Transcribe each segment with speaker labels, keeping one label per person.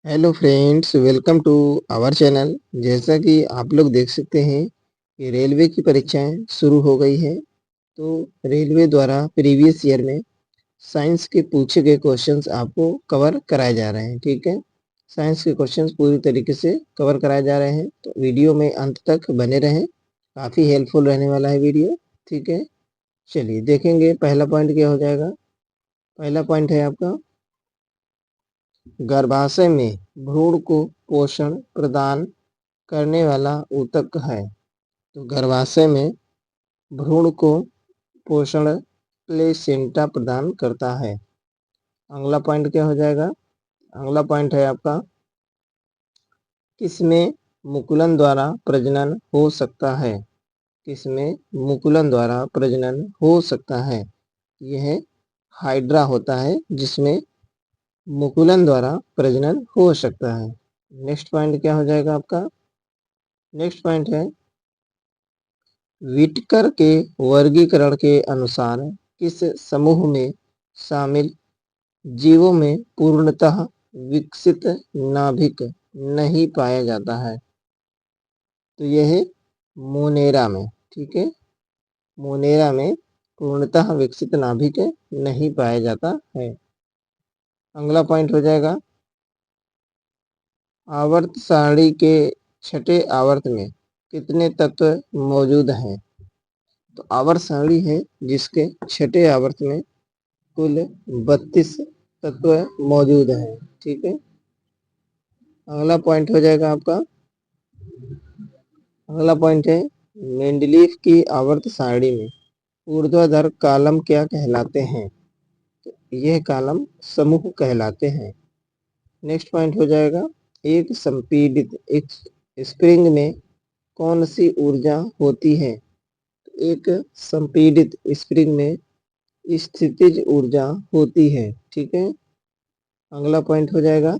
Speaker 1: Hello friends, welcome to our channel. जैसा कि आप लोग देख सकते हैं कि रेलवे की परीक्षाएं शुरू हो गई है। तो रेलवे द्वारा प्रीवियस ईयर में साइंस के पूछे गए क्वेश्चंस आपको कवर कराए जा रहे हैं। ठीक है, साइंस के क्वेश्चंस पूरी तरीके से कवर कराए जा रहे हैं, तो वीडियो में अंत तक बने रहें, काफ़ी हेल्पफुल रहने वाला है वीडियो। ठीक है, चलिए देखेंगे पहला पॉइंट क्या हो जाएगा। पहला पॉइंट है आपका, गर्भाशय में भ्रूण को पोषण प्रदान करने वाला ऊतक है। तो गर्भाशय में भ्रूण को पोषण प्लेसेंटा प्रदान करता है। अगला पॉइंट क्या हो जाएगा। अगला पॉइंट है आपका, किसमें मुकुलन द्वारा प्रजनन हो सकता है। किसमें मुकुलन द्वारा प्रजनन हो सकता है। यह हाइड्रा होता है जिसमें मुकुलन द्वारा प्रजनन हो सकता है। नेक्स्ट पॉइंट क्या हो जाएगा आपका। नेक्स्ट पॉइंट है, व्हिटकर के वर्गीकरण के अनुसार किस समूह में शामिल जीवों में पूर्णतः विकसित नाभिक नहीं पाया जाता है। तो यह है मोनेरा में। ठीक है, मोनेरा में पूर्णतः विकसित नाभिक नहीं पाया जाता है। अगला पॉइंट हो जाएगा, आवर्त सारणी के छठे आवर्त में कितने तत्व मौजूद हैं। तो आवर्त सारणी है जिसके छठे आवर्त में कुल 32 तत्व मौजूद हैं। ठीक है, अगला पॉइंट हो जाएगा आपका। अगला पॉइंट है, मेंडलीफ की आवर्त सारणी में ऊर्ध्वाधर कॉलम क्या कहलाते हैं। तो यह कॉलम समूह कहलाते हैं। नेक्स्ट पॉइंट हो जाएगा, एक संपीड़ित एक स्प्रिंग में कौन सी ऊर्जा होती है। एक संपीड़ित स्प्रिंग में स्थितिज ऊर्जा होती है। ठीक है, अगला पॉइंट हो जाएगा,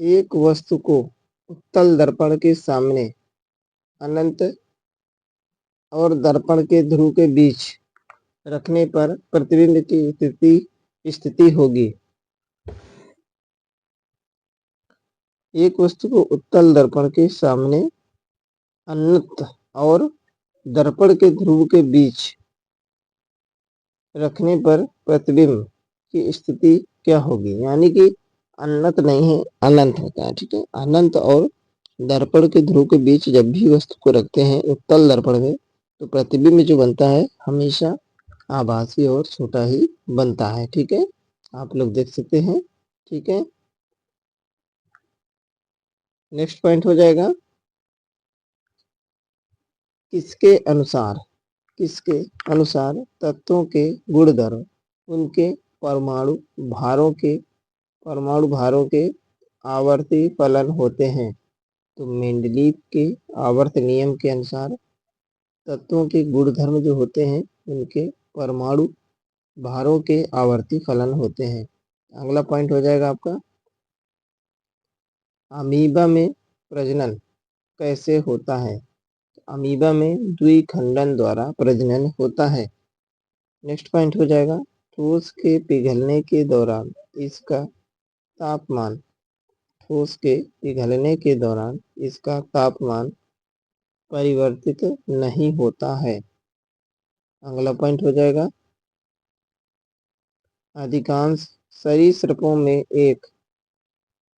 Speaker 1: एक वस्तु को उत्तल दर्पण के सामने अनंत और दर्पण के ध्रुव के बीच रखने पर प्रतिबिंब की स्थिति होगी। एक वस्तु को उत्तल दर्पण के सामने अनंत और दर्पण के ध्रुव के बीच रखने पर प्रतिबिंब की स्थिति क्या होगी। यानी कि अनंत नहीं है, अनंत होता है। ठीक है, अनंत और दर्पण के ध्रुव के बीच जब भी वस्तु को रखते हैं उत्तल दर्पण में, तो प्रतिबिंब जो बनता है हमेशा आभासी और छोटा ही बनता है। ठीक है, आप लोग देख सकते हैं। ठीक है, नेक्स्ट पॉइंट हो जाएगा, किसके अनुसार किसके अनुसार तत्वों के गुणधर्म उनके परमाणु भारों के परमाणु भारों के आवर्ती फलन होते हैं। तो मेंडलीव के आवर्त नियम के अनुसार तत्वों के गुणधर्म जो होते हैं उनके परमाणु भारों के आवर्ती फलन होते हैं। अगला पॉइंट हो जाएगा आपका, अमीबा में प्रजनन कैसे होता है। अमीबा में द्विखंडन द्वारा प्रजनन होता है। नेक्स्ट पॉइंट हो जाएगा, ठोस के पिघलने के दौरान इसका तापमान ठोस के पिघलने के दौरान इसका तापमान परिवर्तित नहीं होता है। अगला पॉइंट हो जाएगा, अधिकांश सरीसृपों में एक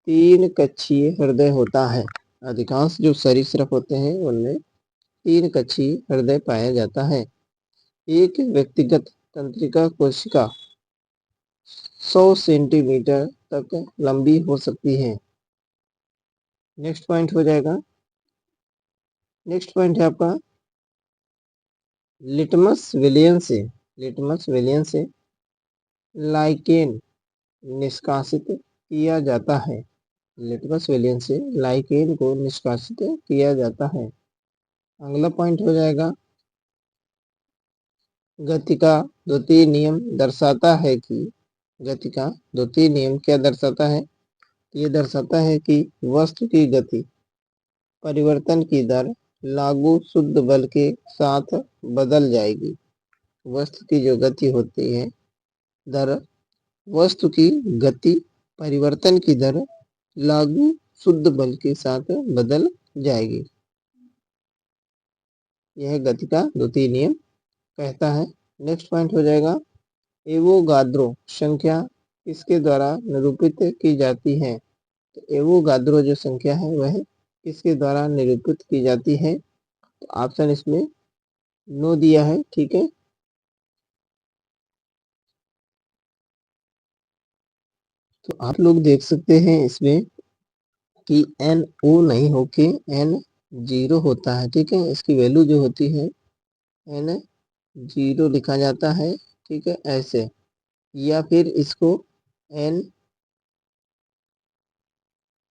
Speaker 1: तीन कक्षीय हृदय होता है। अधिकांश जो सरीसृप होते हैं उनमें तीन कक्षीय हृदय पाया जाता है। एक व्यक्तिगत तंत्रिका कोशिका 100 सेंटीमीटर तक लंबी हो सकती है। नेक्स्ट पॉइंट हो जाएगा, नेक्स्ट पॉइंट है आपका, लिटमस विलियन से लाइकेन निष्कासित किया जाता है। लिटमस विलियन से लाइकेन को निष्कासित किया जाता है। अगला पॉइंट हो जाएगा, गति का द्वितीय नियम दर्शाता है कि गति का द्वितीय नियम क्या दर्शाता है। ये दर्शाता है कि वस्तु की गति परिवर्तन की दर लागू शुद्ध बल के साथ बदल जाएगी। वस्तु की जो गति होती है दर वस्तु की गति परिवर्तन की दर लागू शुद्ध बल के साथ बदल जाएगी। यह गति का द्वितीय नियम कहता है। नेक्स्ट पॉइंट हो जाएगा एवोगाद्रो संख्या किसके द्वारा निरूपित की जाती है। तो एवोगाद्रो जो संख्या है वह किसके द्वारा निरूपित की जाती है। तो ऑप्शन इसमें नो दिया है, ठीक है। तो आप लोग देख सकते हैं इसमें कि एन ओ नहीं होके एन जीरो होता है, ठीक है। इसकी वैल्यू जो होती है एन जीरो लिखा जाता है, ठीक है, ऐसे। या फिर इसको एन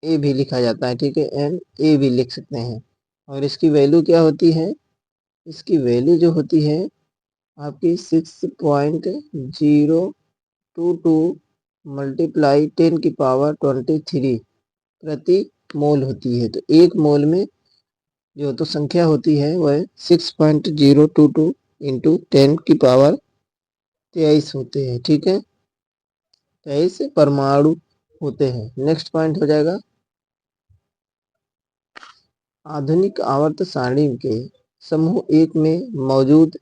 Speaker 1: ए भी लिखा जाता है, ठीक है, एन ए भी लिख सकते हैं। और इसकी वैल्यू क्या होती है, इसकी वैल्यू जो होती है आपकी 6.022 मल्टीप्लाई 10⁻23 प्रति मोल होती है। तो एक मोल में जो तो संख्या होती है वह 6.022 इंटू 10⁻23 होते हैं, ठीक है। 23 परमाणु होते हैं। नेक्स्ट पॉइंट हो जाएगा आधुनिक आवर्त सारणी के समूह एक में मौजूद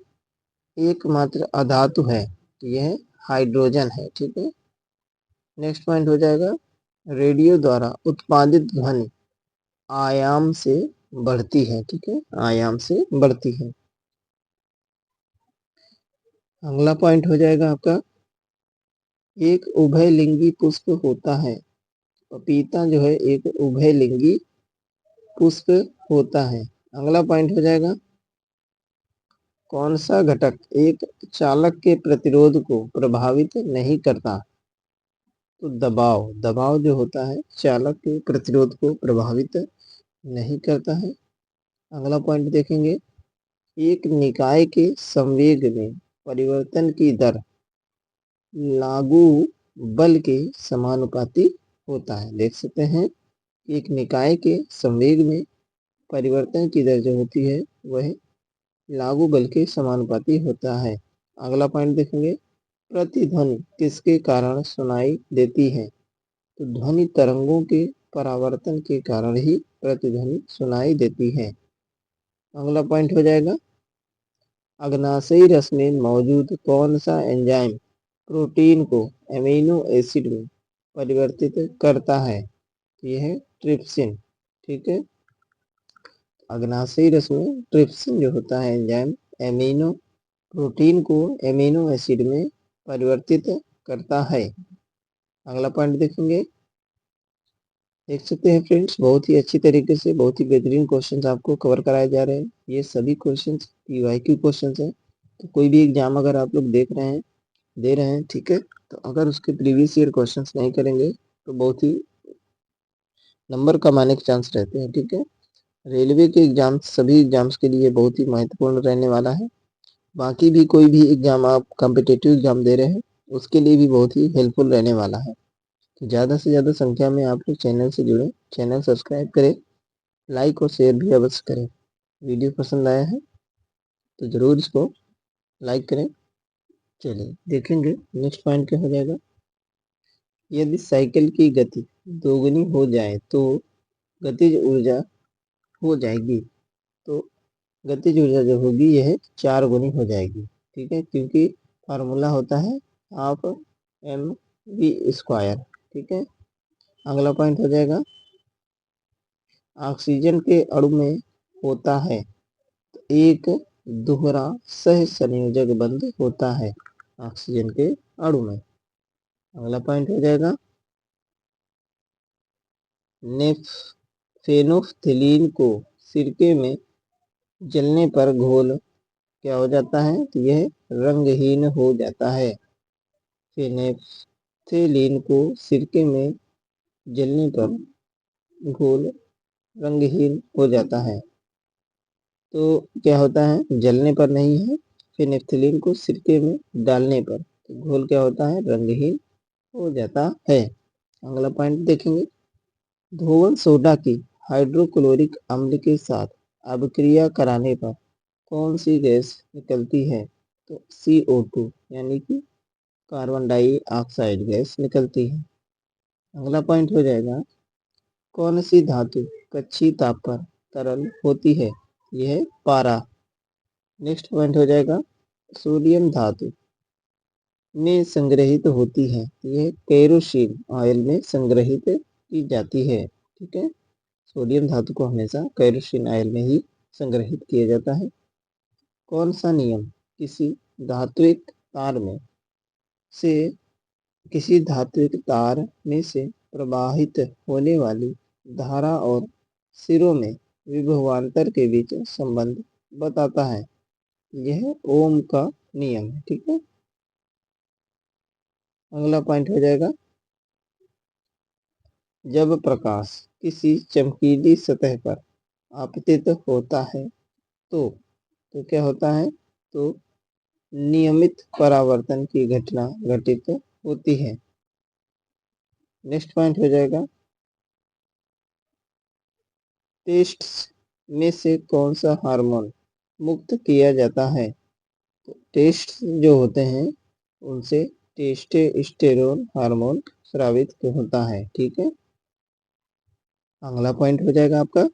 Speaker 1: एकमात्र अधातु है, यह हाइड्रोजन है, ठीक है। नेक्स्ट पॉइंट हो जाएगा रेडियो द्वारा उत्पादित ध्वनि आयाम से बढ़ती है, ठीक है, आयाम से बढ़ती है। अगला पॉइंट हो जाएगा आपका एक उभयलिंगी पुष्प होता है। पपीता जो है एक उभयलिंगी पुष्प होता है। अगला पॉइंट हो जाएगा कौन सा घटक एक चालक के प्रतिरोध को प्रभावित नहीं करता। तो दबाव, दबाव जो होता है चालक के प्रतिरोध को प्रभावित नहीं करता है। अगला पॉइंट देखेंगे एक निकाय के संवेग में परिवर्तन की दर लागू बल के समानुपाती होता है। देख सकते हैं एक निकाय के संवेग में परिवर्तन की दर जो होती है वह लागू बल के समानुपाती होता है। अगला पॉइंट देखेंगे प्रतिध्वनि किसके कारण सुनाई देती है। तो ध्वनि तरंगों के परावर्तन के कारण ही प्रतिध्वनि सुनाई देती है। अगला पॉइंट हो जाएगा अग्नाशयी रस में मौजूद कौन सा एंजाइम प्रोटीन को एमिनो एसिड में परिवर्तित करता है। यह ट्रिप्सिन, ठीक है। अग्नाशयी रस में ट्रिप्सिन जो होता है एंजाइम एमिनो प्रोटीन को एमिनो एसिड में परिवर्तित करता है। अगला पॉइंट देखेंगे देख सकते हैं फ्रेंड्स बहुत ही अच्छी तरीके से बहुत ही बेहतरीन क्वेश्चंस आपको कवर कराए जा रहे हैं। ये सभी क्वेश्चंस पीवाईक्यू क्वेश्चंस हैं। तो कोई भी एग्जाम अगर आप लोग देख रहे हैं दे रहे हैं, ठीक है, तो अगर उसके प्रीवियस ईयर क्वेश्चंस नहीं करेंगे तो बहुत ही नंबर कमाने के चांस रहते हैं, ठीक है। रेलवे के एग्जाम्स सभी एग्जाम्स के लिए बहुत ही महत्वपूर्ण रहने वाला है। बाकी भी कोई भी एग्जाम आप कॉम्पिटिटिव एग्जाम दे रहे हैं उसके लिए भी बहुत ही हेल्पफुल रहने वाला है। तो ज़्यादा से ज़्यादा संख्या में आप लोग चैनल से जुड़ें, चैनल सब्सक्राइब करें, लाइक और शेयर भी अवश्य करें। वीडियो पसंद आया है तो ज़रूर इसको लाइक करें। चलिए देखेंगे नेक्स्ट पॉइंट क्या हो जाएगा यदि साइकिल की गति दोगुनी हो जाए तो गतिज ऊर्जा हो जाएगी। तो गतिज ऊर्जा जो होगी यह 4 गुनी हो जाएगी, ठीक है, क्योंकि फार्मूला होता है हाफ mv², ठीक है। अगला पॉइंट हो जाएगा ऑक्सीजन के अणु में होता है तो एक दोहरा सह संयोजक बंध होता है ऑक्सीजन के अणु में। अगला पॉइंट हो जाएगा फेनोफ्थलीन को सिरके में जलने पर घोल क्या हो जाता है तो यह रंगहीन हो जाता है। फेनोफ्थलीन को सिरके में जलने पर घोल रंगहीन हो जाता है। तो क्या होता है जलने पर नहीं है, फेनोफ्थलीन को सिरके में डालने पर तो घोल क्या होता है रंगहीन हो जाता है। अगला पॉइंट देखेंगे धोवन सोडा की हाइड्रोक्लोरिक अम्ल के साथ अभिक्रिया कराने पर कौन सी गैस निकलती है। तो CO2 यानी कि कार्बन डाइऑक्साइड गैस निकलती है। अगला पॉइंट हो जाएगा, कौन सी धातु कच्ची ताप पर तरल होती है? यह है पारा। नेक्स्ट पॉइंट हो जाएगा, सोडियम धातु में संग्रहित होती है। यह केरोसिन ऑयल में संग्रहित की जाती है। ठीक है, सोडियम धातु को हमेशा केरोसिन ऑयल में ही संग्रहित किया जाता है। कौन सा नियम धात्विक तार में से किसी धात्विक तार में से प्रवाहित होने वाली धारा और सिरों में विभवांतर के बीच संबंध बताता है? यह ओम का नियम है। ठीक है, अगला पॉइंट हो जाएगा, जब प्रकाश किसी चमकीली सतह पर आपतित होता है तो क्या होता है? तो नियमित परावर्तन की घटना घटित होती है। नेक्स्ट पॉइंट हो जाएगा, टेस्ट में से कौन सा हार्मोन मुक्त किया जाता है? तो टेस्ट जो होते हैं उनसे टेस्टोस्टेरोन हार्मोन स्रावित होता है। ठीक है, अगला पॉइंट हो जाएगा आपका,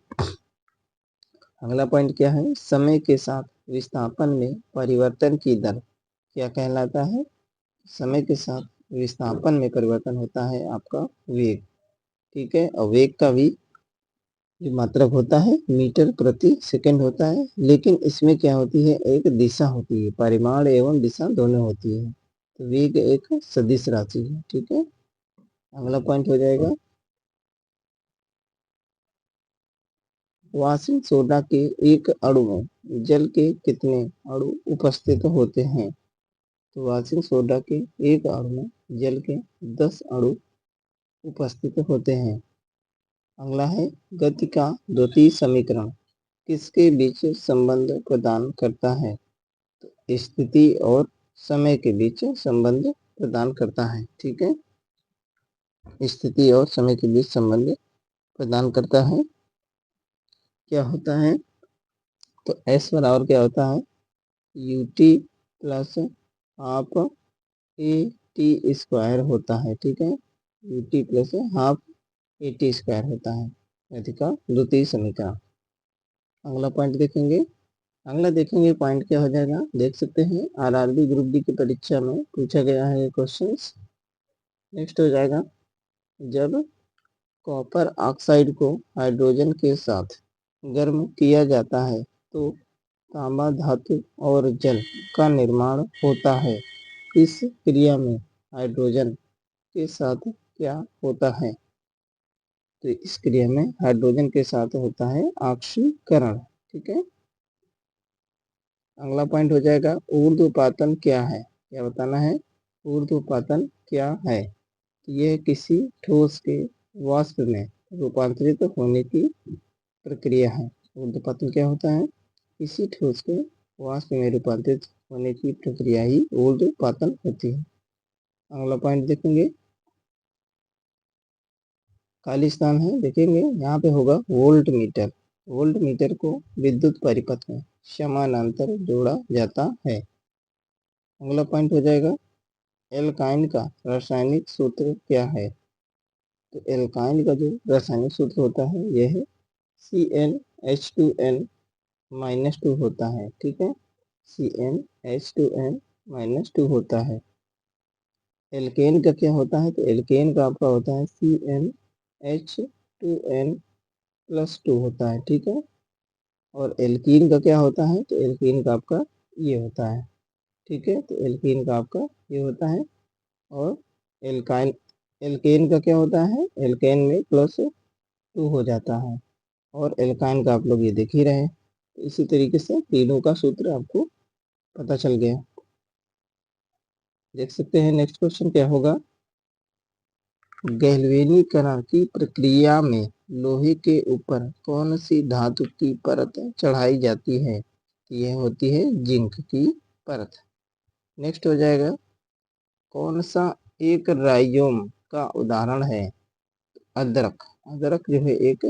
Speaker 1: अगला पॉइंट क्या है? समय के साथ विस्थापन में परिवर्तन की दर क्या कहलाता है? समय के साथ विस्थापन में परिवर्तन होता है आपका वेग। ठीक है, और वेग का भी जो मात्रक होता है मीटर प्रति सेकंड होता है, लेकिन इसमें क्या होती है, एक दिशा होती है, परिमाण एवं दिशा दोनों होती है। तो वेग एक सदिश राशि है। ठीक है, अगला पॉइंट हो जाएगा, वाशिंग सोडा के एक अणु में जल के कितने अणु उपस्थित होते हैं? तो वाशिंग सोडा के एक अणु में जल के 10 अणु उपस्थित होते हैं। अगला है, गति का द्वितीय समीकरण किसके बीच संबंध प्रदान करता है? तो स्थिति और समय के बीच संबंध प्रदान करता है। ठीक है, स्थिति और समय के बीच संबंध प्रदान करता है। क्या होता है? तो एस बराबर क्या होता है? UT plus half A T square होता है। ठीक है, UT plus half A T square होता है, गति का द्वितीय समीकरण। अगला पॉइंट देखेंगे, अगला देखेंगे पॉइंट क्या हो जाएगा, देख सकते हैं आरआरबी ग्रुप डी की परीक्षा में पूछा गया है ये क्वेश्चंस। नेक्स्ट हो जाएगा, जब कॉपर ऑक्साइड को हाइड्रोजन के साथ गर्म किया जाता है तो तांबा धातु और जल का निर्माण होता है। इस क्रिया में हाइड्रोजन के साथ क्या होता है? तो इस क्रिया में हाइड्रोजन के साथ होता है ऑक्सीकरण। ठीक है, अगला पॉइंट हो जाएगा, ऊर्ध्वपातन क्या है? क्या बताना है? ऊर्ध्वपातन क्या है? यह किसी ठोस के वाष्प में रूपांतरित होने की प्रक्रिया है। ऊर्ध्वपातन क्या होता है? किसी ठोस के वाष्प में रूपांतरित होने की प्रक्रिया ही ऊर्ध्वपातन होती है। अगला पॉइंट देखेंगे, खालिस्तान है, देखेंगे यहाँ पे होगा वोल्ट मीटर। वोल्ट मीटर को विद्युत परिपथ में समानांतर जोड़ा जाता है। अगला पॉइंट हो जाएगा, एल्काइन का रासायनिक सूत्र क्या है? तो एल्काइन का जो रासायनिक सूत्र होता है यह है CnH2n -2 होता है। ठीक है, CnH2n -2 होता है। एल्केन का क्या होता है? तो एल्केन का आपका होता है CnH2n+2 होता है। ठीक है, और एल्कीन का क्या होता है? तो एल्कीन का आपका ये होता है। ठीक है, तो एल्कीन का आपका ये होता है, और एल्काइन एल्केन का क्या होता है? एल्केन में +2 हो जाता है, और एल्काइन का आप लोग ये देख ही रहे हैं। तो इसी तरीके से तीनों का सूत्र आपको पता चल गया। देख सकते हैं नेक्स्ट क्वेश्चन क्या होगा, गैल्वेनीकरण की प्रक्रिया में लोहे के ऊपर कौन सी धातु की परत चढ़ाई जाती है? यह होती है जिंक की परत। नेक्स्ट हो जाएगा, कौन सा एक राइजोम का उदाहरण है? अदरक। अदरक जो है एक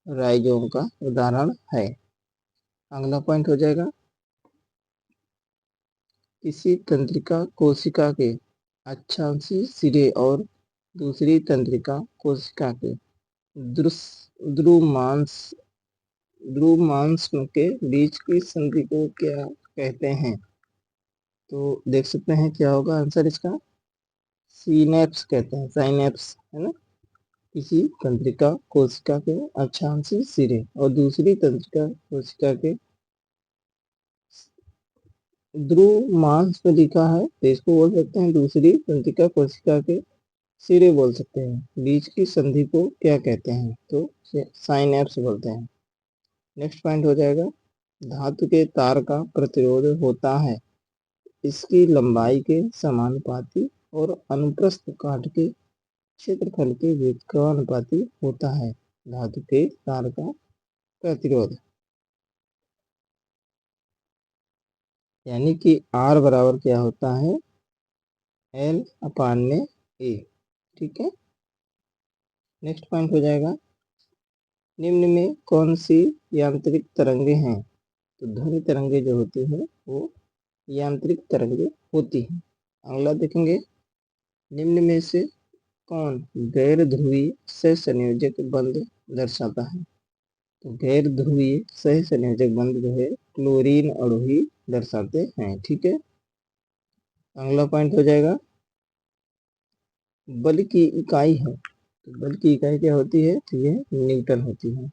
Speaker 1: राइजोम का उदाहरण है। अगला पॉइंट हो जाएगा, किसी तंत्रिका कोशिका के अच्छांशी सिरे और दूसरी तंत्रिका कोशिका के द्रुमांस द्रुमांस के बीच की संधि को क्या कहते हैं? तो देख सकते हैं क्या होगा आंसर इसका। सीनेप्स कहते हैं, साइनेप्स है ना। किसी तंत्रिका कोशिका के अक्षांशी सिरे और दूसरी तंत्रिका कोशिका के द्रुमांस में लिखा है तो इसको बोल सकते हैं दूसरी तंत्रिका कोशिका के सिरे बोल सकते हैं। बीच की संधि को क्या कहते हैं? तो साइनेप्स बोलते हैं। नेक्स्ट पॉइंट हो जाएगा, धातु के तार का प्रतिरोध होता है इसकी लंबाई के समानुपाती और अनुप्रस्थ काट के क्षेत्रफल के व्युत्क्रमानुपाती होता है। धातु के तार का प्रतिरोध यानी कि R बराबर क्या होता है? L अपान में A। ठीक है। नेक्स्ट पॉइंट हो जाएगा, निम्न में कौन सी यांत्रिक तरंगे हैं? तो ध्वनि तरंगे जो होती हैं वो यांत्रिक तरंगे होती हैं। अगला देखेंगे, निम्न में से कौन गैर ध्रुवीय सह संयोजक बंध दर्शाता है? तो गैर ध्रुवीय सह संयोजक बंध जो है क्लोरीन अणु ही दर्शाते हैं। ठीक है। अगला पॉइंट हो जाएगा, बल की इकाई है तो बल की इकाई क्या होती है? तो यह न्यूटन होती है।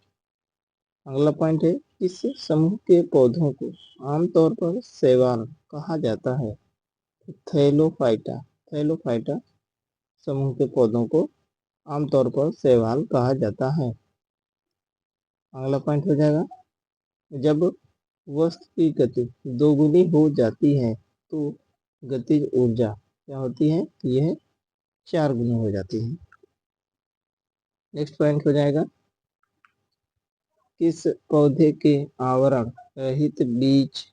Speaker 1: अगला पॉइंट है, इस समूह के पौधों को आमतौर पर शैवाल कहा जाता है? थैलोफाइटा। थैलोफाइटा समूह के पौधों को आमतौर पर शैवाल कहा जाता है। अगला पॉइंट हो जाएगा, जब वस्तु की गति दोगुनी हो जाती है तो गतिज ऊर्जा क्या होती है? यह 4 गुनी हो जाती है। नेक्स्ट पॉइंट हो जाएगा, किस पौधे के आवरण रहित बीज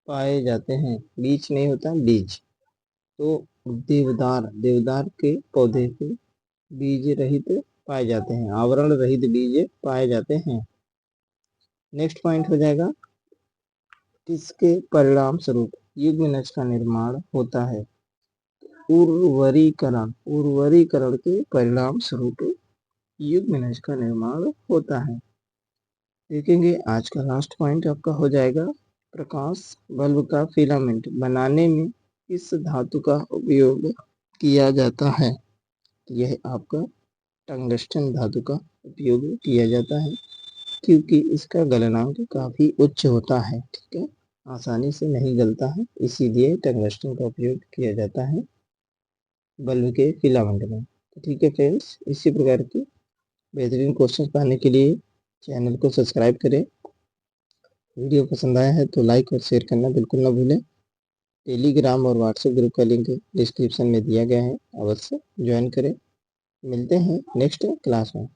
Speaker 1: पाए जाते हैं? बीज नहीं होता, बीज। तो देवदार, देवदार के पौधे के बीज रहित पाए जाते हैं, आवरण रहित बीज पाए जाते हैं। नेक्स्ट पॉइंट हो जाएगा, किसके परिणाम स्वरूप युग्मनज का निर्माण होता है? उर्वरीकरण, उर्वरीकरण के परिणाम स्वरूप युग्मनज का निर्माण होता है। देखेंगे आज का लास्ट पॉइंट आपका हो जाएगा, प्रकाश बल्ब का फिलामेंट बनाने में किस धातु का उपयोग किया जाता है? यह आपका टंगस्टन धातु का उपयोग किया जाता है क्योंकि इसका गलनांक काफी उच्च होता है। ठीक है, आसानी से नहीं गलता है, इसीलिए टंगस्टन का उपयोग किया जाता है बल्ब के फिलामेंट में। तो ठीक है फ्रेंड्स, इसी प्रकार की बेहतरीन क्वेश्चन पाने के लिए चैनल को सब्सक्राइब करें। वीडियो पसंद आया है तो लाइक और शेयर करना बिल्कुल ना भूलें। टेलीग्राम और व्हाट्सएप ग्रुप का लिंक डिस्क्रिप्शन में दिया गया है, अवश्य ज्वाइन करें। मिलते हैं नेक्स्ट क्लास में।